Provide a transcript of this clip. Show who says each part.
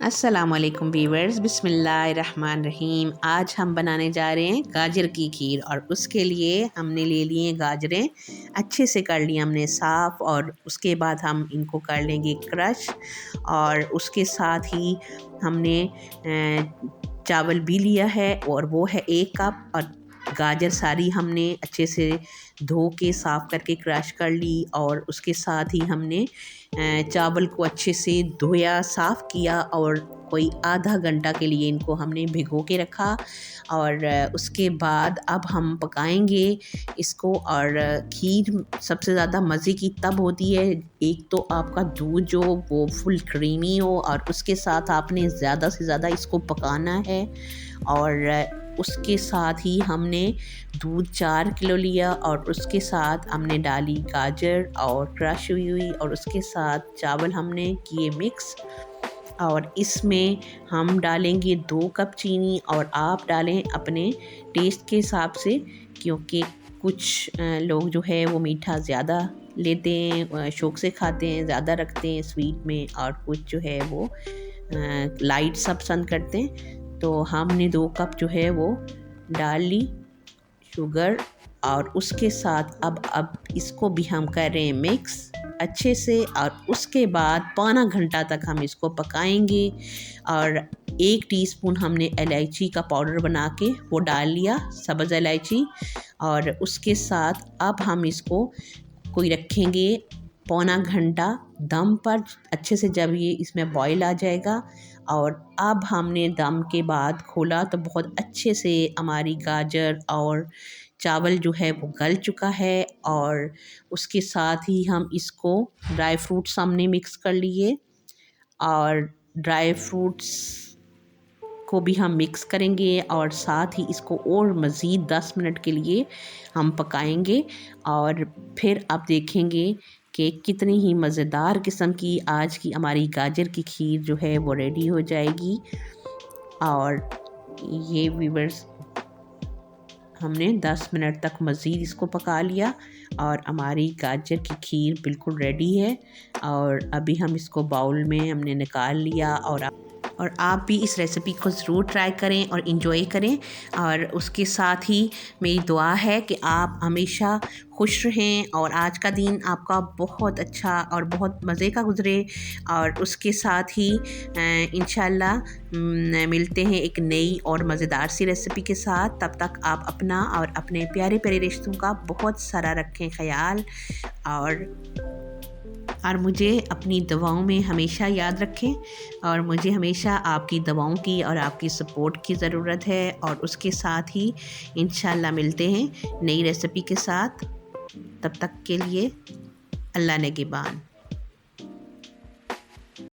Speaker 1: अस्सलामुअलैकुम वीवर्स, बिस्मिल्लाहिर्रहमानिर्रहीम। आज हम बनाने जा रहे हैं गाजर की खीर और उसके लिए हमने ले लिए गाजरें। अच्छे से कर लिए हमने साफ़ और उसके बाद हम इनको कर लेंगे क्रश। और उसके साथ ही हमने चावल भी लिया है और वो है 1 कप। और गाजर सारी हमने अच्छे से धो के साफ़ करके क्रश कर ली। और उसके साथ ही हमने चावल को अच्छे से धोया, साफ़ किया और कोई आधा घंटा के लिए इनको हमने भिगो के रखा। और उसके बाद अब हम पकाएंगे इसको। और खीर सबसे ज़्यादा मज़े की तब होती है, एक तो आपका दूध जो वो फुल क्रीमी हो और उसके साथ आपने ज़्यादा से ज़्यादा इसको पकाना है। और उसके साथ ही हमने दूध 4 किलो लिया और उसके साथ हमने डाली गाजर और क्रश हुई और उसके साथ चावल हमने किए मिक्स। और इसमें हम डालेंगे 2 कप चीनी और आप डालें अपने टेस्ट के हिसाब से, क्योंकि कुछ लोग जो है वो मीठा ज़्यादा लेते हैं, शौक़ से खाते हैं, ज़्यादा रखते हैं स्वीट में, और कुछ जो है वो लाइट सब पसंद करते हैं। तो हमने 2 कप जो है वो डाल ली शुगर। और उसके साथ अब इसको भी हम कर रहे हैं मिक्स अच्छे से। और उसके बाद पौना घंटा तक हम इसको पकाएंगे। और 1 टीस्पून हमने इलायची का पाउडर बना के वो डाल लिया, सब्ज़ इलायची। और उसके साथ अब हम इसको कोई रखेंगे पौना घंटा दम पर अच्छे से, जब ये इसमें बॉईल आ जाएगा। और अब हमने दम के बाद खोला तो बहुत अच्छे से हमारी गाजर और चावल जो है वो गल चुका है। और उसके साथ ही हम इसको ड्राई फ्रूट्स हमने मिक्स कर लिए और ड्राई फ्रूट्स को भी हम मिक्स करेंगे। और साथ ही इसको और मज़ीद 10 मिनट के लिए हम पकाएंगे। और फिर आप देखेंगे कि कितनी ही मज़ेदार किस्म की आज की हमारी गाजर की खीर जो है वो रेडी हो जाएगी। और ये व्यूअर्स, हमने 10 मिनट तक मज़ीद इसको पका लिया और हमारी गाजर की खीर बिल्कुल रेडी है। और अभी हम इसको बाउल में हमने निकाल लिया। और आप भी इस रेसिपी को ज़रूर ट्राई करें और इन्जॉय करें। और उसके साथ ही मेरी दुआ है कि आप हमेशा खुश रहें और आज का दिन आपका बहुत अच्छा और बहुत मज़े का गुज़रे। और उसके साथ ही इंशाल्लाह मिलते हैं एक नई और मज़ेदार सी रेसिपी के साथ। तब तक आप अपना और अपने प्यारे प्यारे रिश्तों का बहुत सारा रखें ख्याल। और मुझे अपनी दवाओं में हमेशा याद रखें। और मुझे हमेशा आपकी दवाओं की और आपकी सपोर्ट की ज़रूरत है। और उसके साथ ही इंशाल्लाह मिलते हैं नई रेसिपी के साथ। तब तक के लिए अल्लाह नेगेबान।